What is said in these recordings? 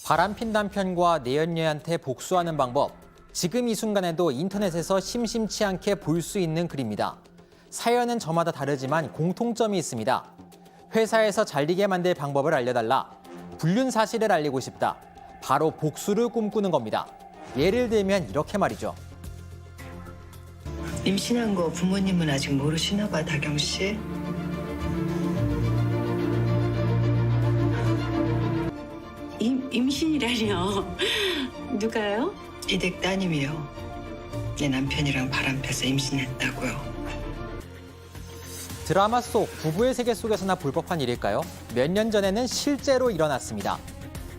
바람핀 남편과 내연녀한테 복수하는 방법. 지금 이 순간에도 인터넷에서 심심치 않게 볼 수 있는 글입니다. 사연은 저마다 다르지만 공통점이 있습니다. 회사에서 잘리게 만들 방법을 알려달라. 불륜 사실을 알리고 싶다. 바로 복수를 꿈꾸는 겁니다. 예를 들면 이렇게 말이죠. 임신한 거 부모님은 아직 모르시나 봐, 다경 씨. 임신이라뇨. 누가요? 이댁 따님이요. 내 남편이랑 바람 펴서 임신했다고요. 드라마 속 부부의 세계 속에서나 볼 법한 일일까요? 몇 년 전에는 실제로 일어났습니다.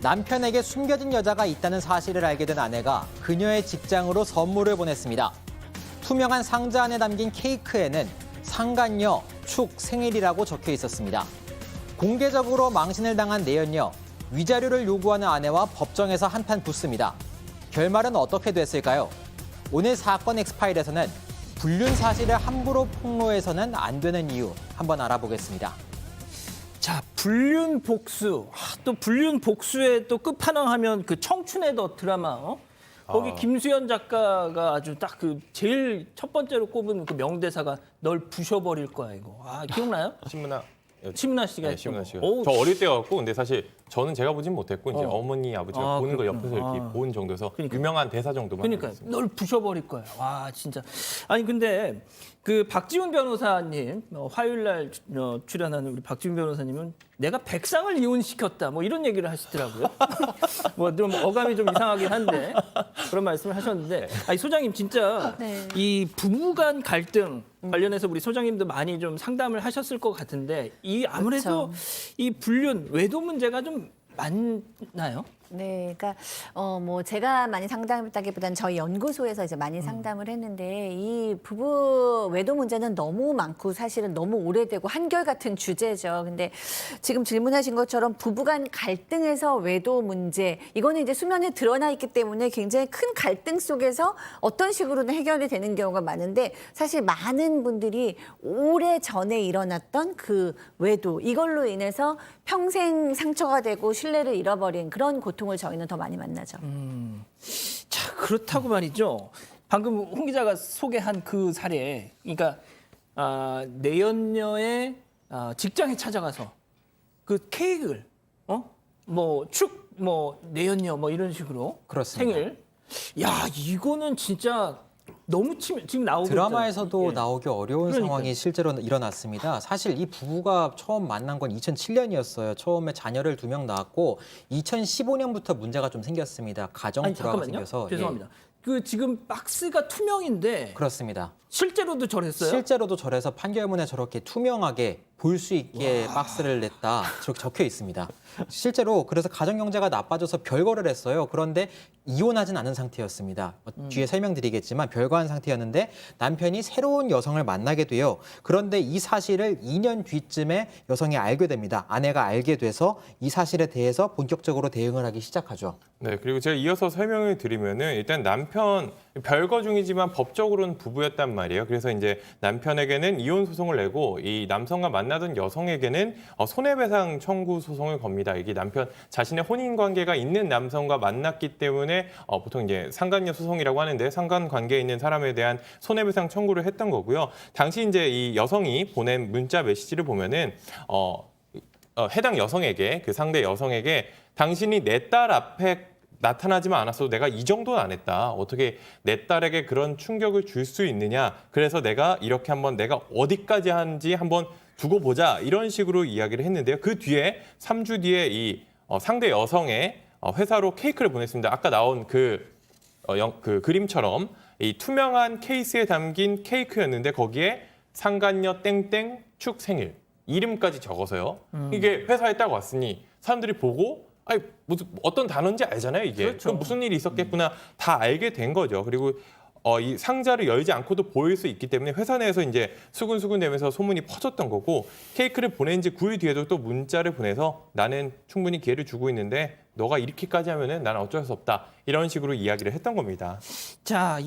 남편에게 숨겨진 여자가 있다는 사실을 알게 된 아내가 그녀의 직장으로 선물을 보냈습니다. 투명한 상자 안에 담긴 케이크에는 상간녀 축 생일이라고 적혀 있었습니다. 공개적으로 망신을 당한 내연녀, 위자료를 요구하는 아내와 법정에서 한판 붙습니다. 결말은 어떻게 됐을까요? 오늘 사건 엑스파일에서는 불륜 사실을 함부로 폭로해서는 안 되는 이유 한번 알아보겠습니다. 자, 불륜 복수. 또 불륜 복수의 또 끝판왕하면 그 청춘의 더 드라마. 거기 김수현 작가가 아주 딱 그 제일 첫 번째로 꼽은 그 명대사가 널 부셔버릴 거야 이거. 기억나요? 심은하 씨가 네, 심은하 씨가. 어우, 저 어릴 때였고 근데 사실 저는 제가 보진 못했고 이제 어머니 아버지가 보는 걸 그렇구나. 옆에서 이렇게 본 정도여서 그러니까. 유명한 대사 정도만 그러니까 알겠습니다. 널 부셔버릴 거야. 와 진짜. 아니 근데 그 박지훈 변호사님 화요일 날 출연하는 우리 박지훈 변호사님은 내가 백상을 이혼시켰다 뭐 이런 얘기를 하시더라고요. 뭐 좀 어감이 좀 이상하긴 한데 그런 말씀을 하셨는데 아니 소장님 진짜 네. 이 부부간 갈등 관련해서 우리 소장님도 많이 좀 상담을 하셨을 것 같은데 이 아무래도 이 불륜 외도 문제가 좀 많나요? 네, 그러니까 뭐 제가 많이 상담했다기보다는 저희 연구소에서 이제 많이 상담을 했는데 이 부부 외도 문제는 너무 많고 사실은 너무 오래되고 한결같은 주제죠. 근데 지금 질문하신 것처럼 부부간 갈등에서 외도 문제 이거는 이제 수면에 드러나 있기 때문에 굉장히 큰 갈등 속에서 어떤 식으로든 해결이 되는 경우가 많은데 사실 많은 분들이 오래 전에 일어났던 그 외도 이걸로 인해서 평생 상처가 되고 신뢰를 잃어버린 그런 고통을 저희는 더 많이 만나죠. 자, 그렇다고 말이죠. 방금 홍 기자가 소개한 그 사례, 그러니까 내연녀의 직장에 찾아가서 그 케이크를 내연녀 뭐 이런 식으로 그렇습니다. 생일. 야, 이거는 진짜 너무 지금 나오고 드라마에서도 있잖아요. 예. 나오기 어려운 그러니까요. 상황이 실제로 일어났습니다. 사실 이 부부가 처음 만난 건 2007년이었어요. 처음에 자녀를 2명 낳았고 2015년부터 문제가 좀 생겼습니다. 가정 아니 불화가 잠깐만요. 생겨서. 죄송합니다. 그 지금 박스가 투명인데 그렇습니다. 실제로도 저랬어요? 실제로도 절에서 판결문에 저렇게 투명하게 볼 수 있게 박스를 냈다 저렇게 적혀 있습니다. 실제로 그래서 가정 경제가 나빠져서 별거를 했어요. 그런데 이혼하진 않은 상태였습니다. 뒤에 설명드리겠지만 별거한 상태였는데 남편이 새로운 여성을 만나게 돼요. 그런데 이 사실을 2년 뒤쯤에 여성이 알게 됩니다. 아내가 알게 돼서 이 사실에 대해서 본격적으로 대응을 하기 시작하죠. 네, 그리고 제가 이어서 설명을 드리면은 일단 남편 별거 중이지만 법적으로는 부부였단 말이에요. 그래서 이제 남편에게는 이혼 소송을 내고 이 남성과 만나던 여성에게는 손해배상 청구 소송을 겁니다. 이게 남편 자신의 혼인 관계가 있는 남성과 만났기 때문에 보통 이제 상간녀 소송이라고 하는데 상간 관계에 있는 사람에 대한 손해배상 청구를 했던 거고요. 당시 이제 이 여성이 보낸 문자 메시지를 보면은 해당 여성에게 그 상대 여성에게 당신이 내 딸 앞에 나타나지만 않았어도 내가 이 정도는 안 했다. 어떻게 내 딸에게 그런 충격을 줄 수 있느냐. 그래서 내가 이렇게 한번 내가 어디까지 하는지 한번 두고 보자. 이런 식으로 이야기를 했는데요. 그 뒤에 3주 뒤에 이 상대 여성의 회사로 케이크를 보냈습니다. 아까 나온 그 그림처럼 이 투명한 케이스에 담긴 케이크였는데 거기에 상간녀 땡땡 축 생일 이름까지 적어서요. 이게 회사에 딱 왔으니 사람들이 보고 아니 무슨 어떤 단어인지 알잖아요. 이게 그렇죠. 그럼 무슨 일이 있었겠구나 다 알게 된 거죠. 그리고 이 상자를 열지 않고도 보일 수 있기 때문에 회사 내에서 이제 수근수근 되면서 소문이 퍼졌던 거고 케이크를 보낸 지 9일 뒤에도 또 문자를 보내서 나는 충분히 기회를 주고 있는데 너가 이렇게까지 하면은 나는 어쩔 수 없다. 이런 식으로 이야기를 했던 겁니다. 자,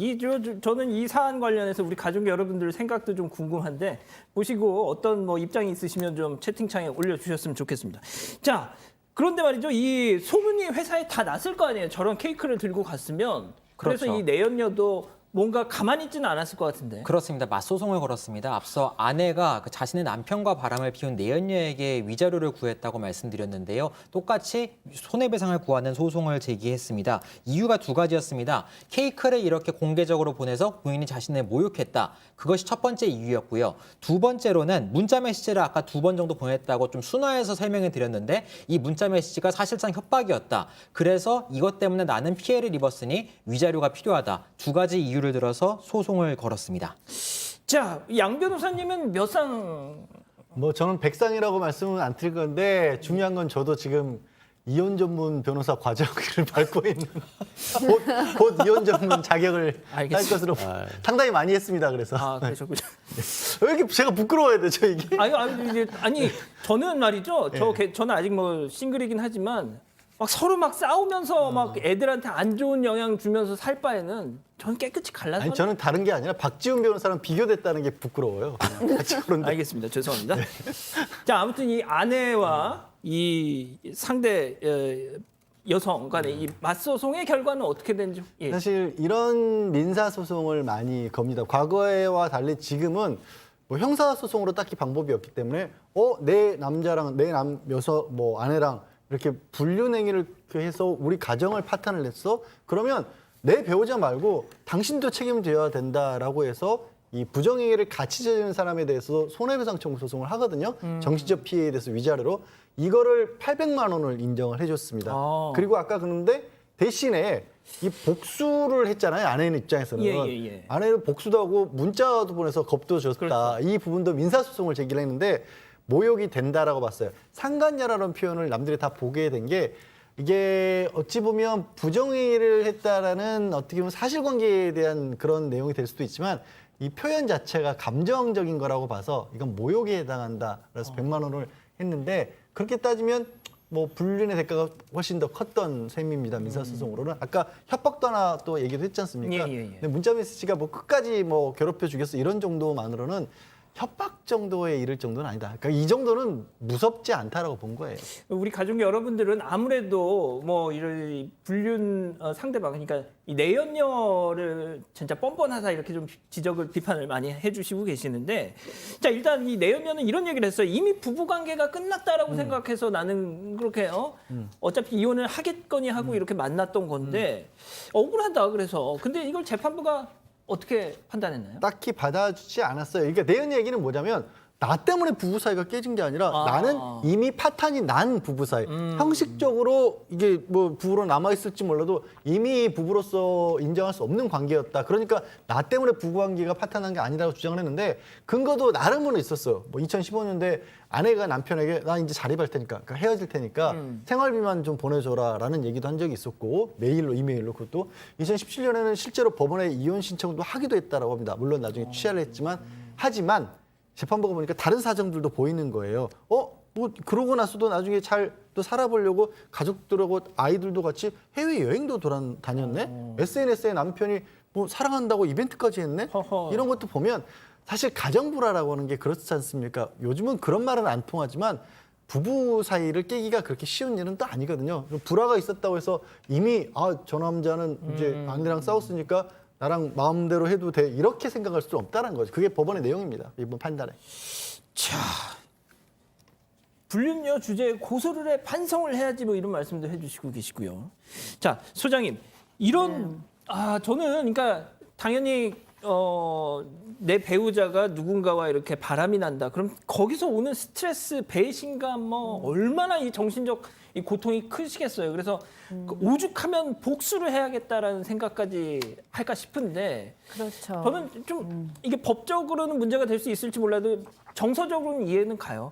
저는 이 사안 관련해서 우리 가족 여러분들 생각도 좀 궁금한데 보시고 어떤 뭐 입장이 있으시면 좀 채팅창에 올려주셨으면 좋겠습니다. 자, 그런데 말이죠, 이 소문이 회사에 다 났을 거 아니에요. 저런 케이크를 들고 갔으면. 그래서 그렇죠. 이 내연녀도 뭔가 가만히 있지는 않았을 것 같은데. 그렇습니다. 맞소송을 걸었습니다. 앞서 아내가 그 자신의 남편과 바람을 피운 내연녀에게 위자료를 구했다고 말씀드렸는데요. 똑같이 손해배상을 구하는 소송을 제기했습니다. 이유가 두 가지였습니다. 케이크를 이렇게 공개적으로 보내서 부인이 자신을 모욕했다. 그것이 첫 번째 이유였고요. 두 번째로는 문자 메시지를 아까 2번 정도 보냈다고 좀 순화해서 설명해 드렸는데 이 문자 메시지가 사실상 협박이었다. 그래서 이것 때문에 나는 피해를 입었으니 위자료가 필요하다. 두 가지 이유를 들어서 소송을 걸었습니다. 자, 양 변호사님은 몇 상? 뭐 저는 백상이라고 말씀은 안 드릴 건데 중요한 건 저도 지금 이혼 전문 변호사 과정을 밟고 있는 곧 이혼 전문 자격을 딸 알겠습니다. 것으로 상당히 많이 했습니다. 그래서 아, 그러셨군요. 왜 이렇게 제가 부끄러워야 되죠 이게? 아니, 저는 말이죠. 저는 아직 뭐 싱글이긴 하지만 막 서로 막 싸우면서 막 애들한테 안 좋은 영향 주면서 살 바에는 저는 깨끗이 갈라서. 아니 저는 다른 게 아니라 박지훈 변호사랑 비교됐다는 게 부끄러워요. 그냥 같이 그런데 알겠습니다. 죄송합니다. 자, 아무튼 이 아내와 이 상대 여성 간의 이 맞소송의 결과는 어떻게 된지. 예. 사실 이런 민사 소송을 많이 겁니다. 과거와 달리 지금은 뭐 형사 소송으로 딱히 방법이 없기 때문에 내 남자랑 내 여성 뭐 아내랑 이렇게 불륜 행위를 해서 우리 가정을 파탄을 냈어. 그러면 내 배우자 말고 당신도 책임져야 된다라고 해서 이 부정행위를 같이 저지른 사람에 대해서 손해배상 청구 소송을 하거든요. 정신적 피해에 대해서 위자료로 이거를 800만 원을 인정을 해줬습니다. 그리고 아까 그런데 대신에 이 복수를 했잖아요. 아내는 입장에서는 예. 아내는 복수도 하고 문자도 보내서 겁도 줬다. 그렇죠. 이 부분도 민사소송을 제기를 했는데 모욕이 된다라고 봤어요. 상간녀라는 표현을 남들이 다 보게 된 게 이게 어찌 보면 부정행위를 했다라는 어떻게 보면 사실관계에 대한 그런 내용이 될 수도 있지만 이 표현 자체가 감정적인 거라고 봐서 이건 모욕에 해당한다. 그래서 100만 원을 했는데 그렇게 따지면 뭐 불륜의 대가가 훨씬 더 컸던 셈입니다. 민사소송으로는. 아까 협박도 하나 또 얘기도 했지 않습니까? 예. 근데 문자 메시지가 뭐 끝까지 뭐 괴롭혀 주겠어 이런 정도만으로는 협박 정도에 이를 정도는 아니다. 그러니까 이 정도는 무섭지 않다라고 본 거예요. 우리 가족 여러분들은 아무래도 뭐 이런 불륜 상대방 그러니까 이 내연녀를 진짜 뻔뻔하다 이렇게 좀 지적을 비판을 많이 해주시고 계시는데 자 일단 이 내연녀는 이런 얘기를 했어요. 이미 부부 관계가 끝났다라고 생각해서 나는 그렇게 어차피 이혼을 하겠거니 하고 이렇게 만났던 건데 억울하다 그래서 근데 이걸 재판부가 어떻게 판단했나요? 딱히 받아주지 않았어요. 그러니까 내연 얘기는 뭐냐면 나 때문에 부부 사이가 깨진 게 아니라 나는 이미 파탄이 난 부부 사이. 형식적으로 이게 뭐 부부로 남아 있을지 몰라도 이미 부부로서 인정할 수 없는 관계였다. 그러니까 나 때문에 부부 관계가 파탄난 게 아니라고 주장을 했는데 근거도 나름으로 있었어요. 뭐 2015년대 아내가 남편에게 나 이제 자립할 테니까 그러니까 헤어질 테니까 생활비만 좀 보내줘라라는 얘기도 한 적이 있었고 메일로 이메일로 그것도 2017년에는 실제로 법원에 이혼 신청도 하기도 했다라고 합니다. 물론 나중에 취하를 했지만 하지만 재판부가 보니까 다른 사정들도 보이는 거예요. 뭐 그러고 나서도 나중에 잘 또 살아보려고 가족들하고 아이들도 같이 해외 여행도 다녔네. SNS에 남편이 뭐 사랑한다고 이벤트까지 했네. 허허. 이런 것도 보면 사실 가정불화라고 하는 게 그렇지 않습니까? 요즘은 그런 말은 안 통하지만 부부 사이를 깨기가 그렇게 쉬운 일은 또 아니거든요. 불화가 있었다고 해서 이미 저 남자는 이제 아내랑 싸웠으니까 나랑 마음대로 해도 돼 이렇게 생각할 수 없다는 거죠. 그게 법원의 내용입니다. 이번 판단에. 자, 불륜녀 주제에 고소를 해 반성을 해야지 뭐 이런 말씀도 해주시고 계시고요. 자, 소장님 이런 저는 그러니까 당연히 내 배우자가 누군가와 이렇게 바람이 난다. 그럼 거기서 오는 스트레스, 배신감 뭐 얼마나 이 정신적 이 고통이 크시겠어요. 그래서 그 오죽하면 복수를 해야겠다라는 생각까지 할까 싶은데 그렇죠. 저는 좀 이게 법적으로는 문제가 될 수 있을지 몰라도 정서적으로는 이해는 가요.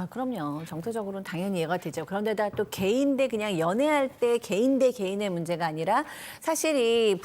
그럼요. 정서적으로는 당연히 이해가 되죠. 그런데다 또 개인 대 그냥 연애할 때 개인 대 개인의 문제가 아니라 사실 이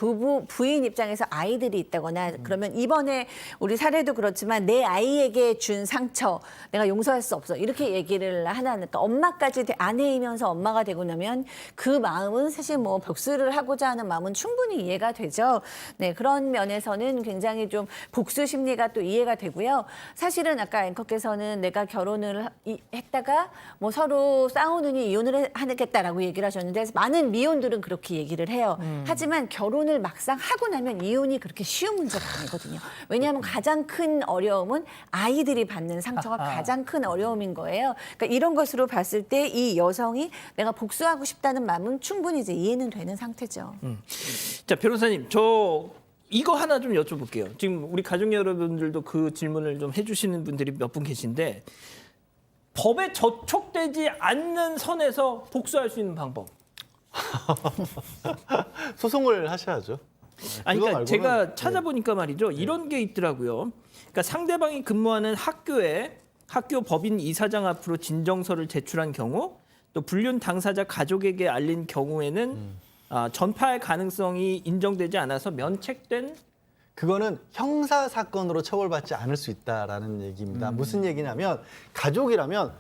부인 입장에서 아이들이 있다거나 그러면 이번에 우리 사례도 그렇지만 내 아이에게 준 상처 내가 용서할 수 없어. 이렇게 얘기를 하나는 또 엄마까지 아내이면서 엄마가 되고 나면 그 마음은 사실 뭐 복수를 하고자 하는 마음은 충분히 이해가 되죠. 네, 그런 면에서는 굉장히 좀 복수 심리가 또 이해가 되고요. 사실은 아까 앵커께서는 내가 결혼을 했다가 뭐 서로 싸우느니 이혼을 하겠다라고 얘기를 하셨는데 많은 미혼들은 그렇게 얘기를 해요. 하지만 결혼을 막상 하고 나면 이혼이 그렇게 쉬운 문제가 아니거든요. 왜냐하면 가장 큰 어려움은 아이들이 받는 상처가 가장 큰 어려움인 거예요. 그러니까 이런 것으로 봤을 때 이 여성이 내가 복수하고 싶다는 마음은 충분히 이제 이해는 되는 상태죠. 자, 변호사님, 저 이거 하나 좀 여쭤볼게요. 지금 우리 가족 여러분들도 그 질문을 좀 해주시는 분들이 몇 분 계신데 법에 저촉되지 않는 선에서 복수할 수 있는 방법. 소송을 하셔야죠. 아니, 그거 그러니까 말고는, 제가 찾아보니까 말이죠. 이런 게 있더라고요. 그러니까 상대방이 근무하는 학교에 학교 법인 이사장 앞으로 진정서를 제출한 경우, 또 불륜 당사자 가족에게 알린 경우에는 전파할 가능성이 인정되지 않아서 면책된. 그거는 형사 사건으로 처벌받지 않을 수 있다라는 얘기입니다. 무슨 얘기냐면 가족이라면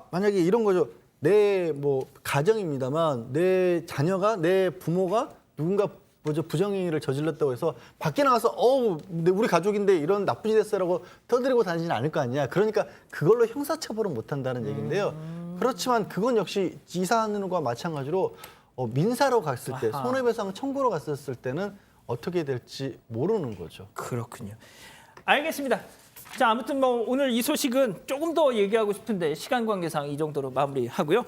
만약에 이런 거죠. 내 뭐 가정입니다만 내 자녀가 내 부모가 누군가 부정행위를 저질렀다고 해서 밖에 나가서 우리 가족인데 이런 나쁜 짓 했어라고 떠들고 다니지는 않을 거 아니냐. 그러니까 그걸로 형사처벌은 못 한다는 얘기인데요. 그렇지만 그건 역시 이사하는 것과 마찬가지로 민사로 갔을 때 손해배상 청구로 갔었을 때는 어떻게 될지 모르는 거죠. 그렇군요. 알겠습니다. 자, 아무튼 뭐 오늘 이 소식은 조금 더 얘기하고 싶은데 시간 관계상 이 정도로 마무리하고요.